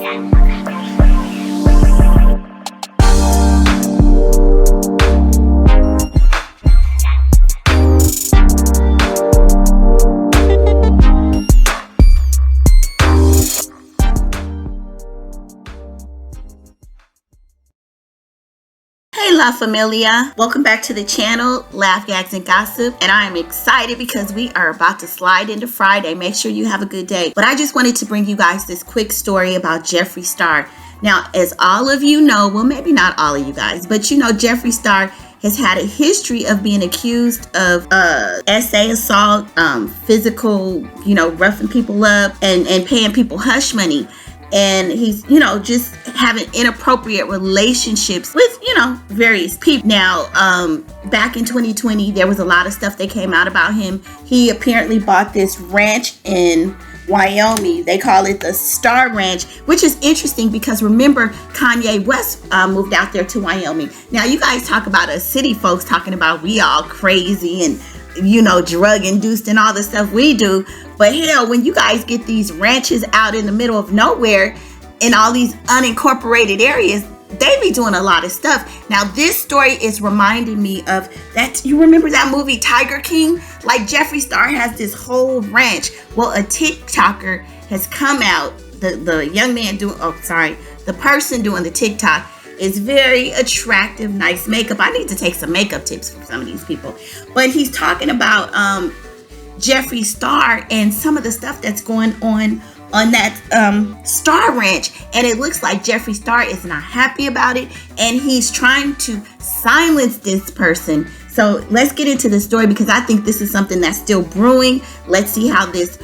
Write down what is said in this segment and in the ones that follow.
Hey La Familia, welcome back to the channel, Laugh, Gags, and Gossip, and I am excited because we are about to slide into Friday. Make sure you have a good day. But I just wanted to bring you guys this quick story about Jeffree Star. Now, as all of you know, well, maybe not all of you guys, but you know, Jeffree Star has had a history of being accused of SA assault, physical, roughing people up and paying people hush money. And he's, just having inappropriate relationships with, various people. Now, back in 2020, there was a lot of stuff that came out about him. He apparently bought this ranch in Wyoming. They call it the Star Ranch, which is interesting because remember, Kanye West moved out there to Wyoming. Now, you guys talk about us city folks talking about we all crazy and, drug induced and all the stuff we do. But hell, when you guys get these ranches out in the middle of nowhere in all these unincorporated areas, they be doing a lot of stuff. Now, this story is reminding me of that. You remember that movie Tiger King? Like Jeffree Star has this whole ranch. Well, a TikToker has come out. The young man the person doing the TikTok is very attractive, nice makeup. I need to take some makeup tips from some of these people. But he's talking about Jeffree Star and some of the stuff that's going on that Star Ranch, and it looks like Jeffree Star is not happy about it, and he's trying to silence this person. So let's get into the story because I think this is something that's still brewing. Let's see how this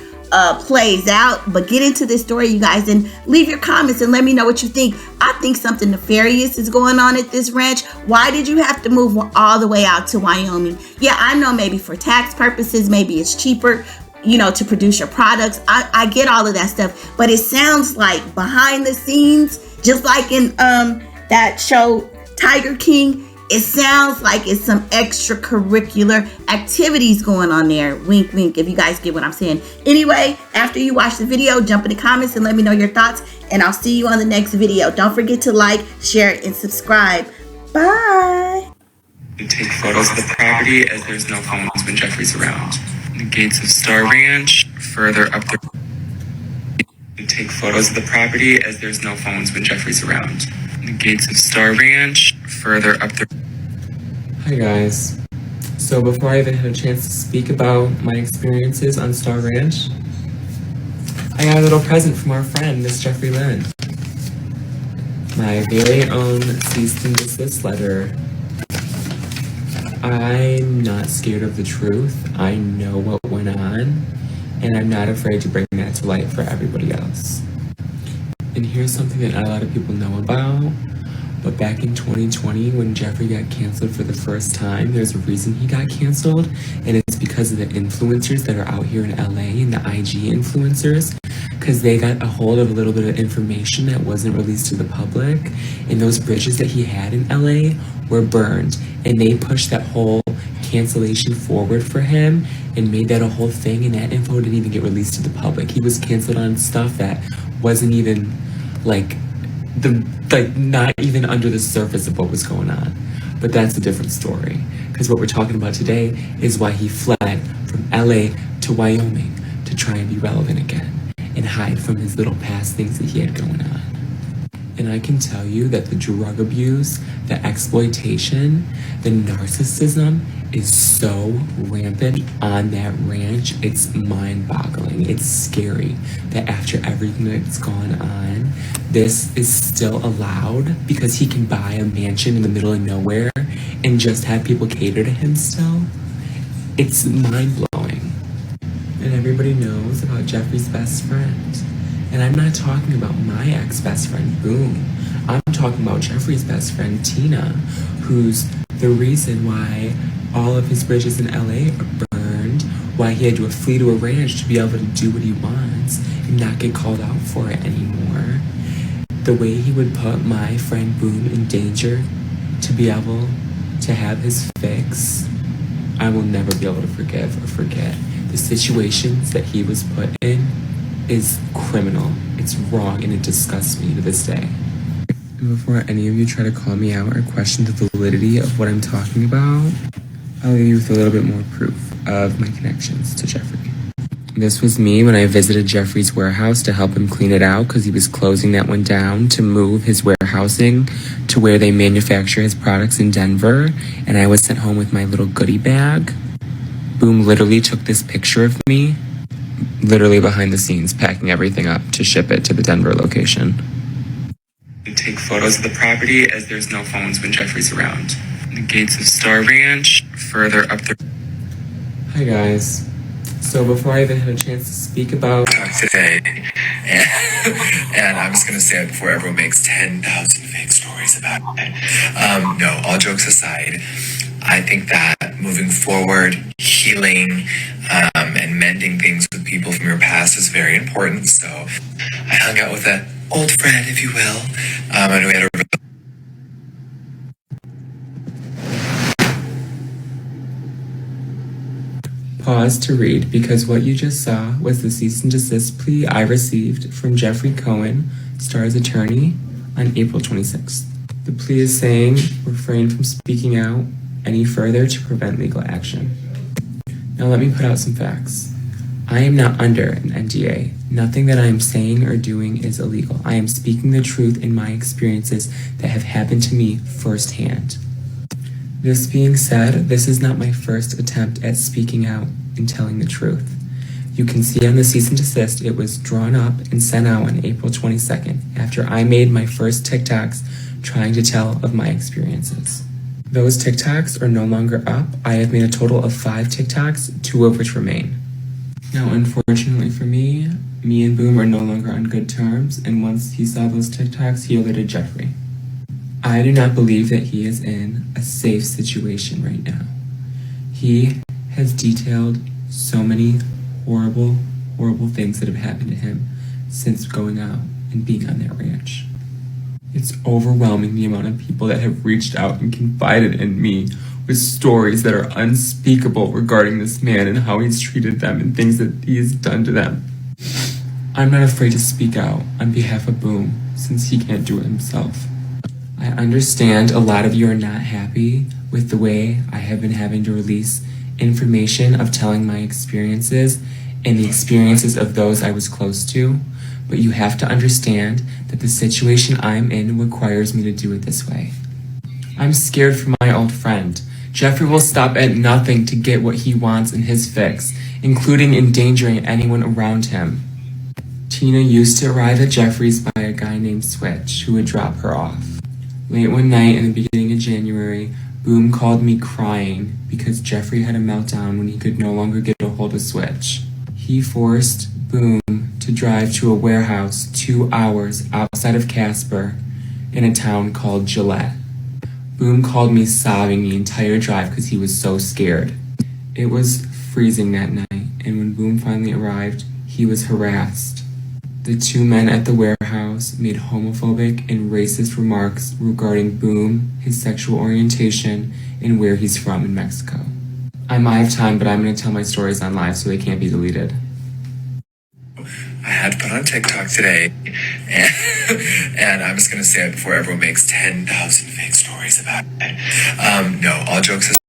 plays out, but get into this story, you guys, and leave your comments and let me know what you think. I think something nefarious is going on at this ranch. Why did you have to move all the way out to Wyoming? Yeah, I know maybe for tax purposes, maybe it's cheaper, to produce your products. I get all of that stuff, but it sounds like behind the scenes, just like in that show Tiger King, it sounds like it's some extracurricular activities going on there. Wink, wink, if you guys get what I'm saying. Anyway, after you watch the video, jump in the comments and let me know your thoughts, and I'll see you on the next video. Don't forget to like, share, and subscribe. Bye. Take photos of the property as there's no phones when Jeffree's around. The gates of Star Ranch, further up the... Take photos of the property as there's no phones when Jeffree's around. The gates of Star Ranch, further up the... Hi guys. So before I even had a chance to speak about my experiences on Star Ranch, I got a little present from our friend, Miss Jeffree Lynn. My very own cease and desist letter. I'm not scared of the truth. I know what went on, and I'm not afraid to bring that to light for everybody else. And here's something that not a lot of people know about, but back in 2020, when Jeffree got canceled for the first time, there's a reason he got canceled, and it's because of the influencers that are out here in LA and the IG influencers, because they got a hold of a little bit of information that wasn't released to the public, and those bridges that he had in LA were burned, and they pushed that whole cancellation forward for him and made that a whole thing, and that info didn't even get released to the public. He was canceled on stuff that wasn't even not even under the surface of what was going on. But that's a different story, because what we're talking about today is why he fled from LA to Wyoming to try and be relevant again and hide from his little past things that he had going on. And I can tell you that the drug abuse, the exploitation, the narcissism is so rampant on that ranch. It's mind-boggling. It's scary that after everything that's gone on, this is still allowed because he can buy a mansion in the middle of nowhere and just have people cater to him still. It's mind-blowing. And everybody knows about Jeffree's best friend. And I'm not talking about my ex-best friend, Boom. I'm talking about Jeffree's best friend, Tina, who's the reason why all of his bridges in LA are burned, why he had to flee to a ranch to be able to do what he wants and not get called out for it anymore. The way he would put my friend Boom in danger to be able to have his fix, I will never be able to forgive or forget. The situations that he was put in is criminal. It's wrong, and it disgusts me to this day. And before any of you try to call me out or question the validity of what I'm talking about, I'll leave you with a little bit more proof of my connections to Jeffree. This was me when I visited Jeffree's warehouse to help him clean it out because he was closing that one down to move his warehousing to where they manufacture his products in Denver, and I was sent home with my little goodie bag. Boom literally took this picture of me, literally behind the scenes, packing everything up to ship it to the Denver location. Take photos of the property as there's no phones when Jeffree's around. The gates of Star Ranch, further up the... Hi guys. So before I even had a chance to speak about today, and I'm just gonna say it before everyone makes 10,000 fake stories about it. No, all jokes aside, I think that moving forward, healing, and mending things with people from your past is very important. So I hung out with an old friend, if you will, and we had a pause to read because what you just saw was the cease and desist plea I received from Jeffree Cohen, Star's attorney, on April 26th. The plea is saying refrain from speaking out any further to prevent legal action. Now let me put out some facts. I am not under an NDA. Nothing that I am saying or doing is illegal. I am speaking the truth in my experiences that have happened to me firsthand. This being said, this is not my first attempt at speaking out and telling the truth. You can see on the cease and desist, it was drawn up and sent out on April 22nd after I made my first TikToks trying to tell of my experiences. Those TikToks are no longer up. I have made a total of 5 TikToks, 2 of which remain. Now, unfortunately for me and Boom are no longer on good terms, and once he saw those TikToks, he alerted Jeffree. I do not believe that he is in a safe situation right now. He has detailed so many horrible, horrible things that have happened to him since going out and being on that ranch. It's overwhelming the amount of people that have reached out and confided in me with stories that are unspeakable regarding this man and how he's treated them and things that he has done to them. I'm not afraid to speak out on behalf of Boom since he can't do it himself. I understand a lot of you are not happy with the way I have been having to release information of telling my experiences and the experiences of those I was close to, but you have to understand that the situation I'm in requires me to do it this way. I'm scared for my old friend. Jeffree will stop at nothing to get what he wants in his fix, including endangering anyone around him. Tina used to arrive at Jeffree's by a guy named Switch, who would drop her off. Late one night in the beginning of January, Boom called me crying because Jeffree had a meltdown when he could no longer get a hold of Switch. He forced Boom to drive to a warehouse 2 hours outside of Casper in a town called Gillette. Boom called me sobbing the entire drive because he was so scared. It was freezing that night, and when Boom finally arrived, he was harassed. The 2 men at the warehouse made homophobic and racist remarks regarding Boom, his sexual orientation, and where he's from in Mexico. I'm out of time, but I'm going to tell my stories on live so they can't be deleted. I had to put on TikTok today, and I'm just gonna say it before everyone makes 10,000 fake stories about it. No, all jokes aside.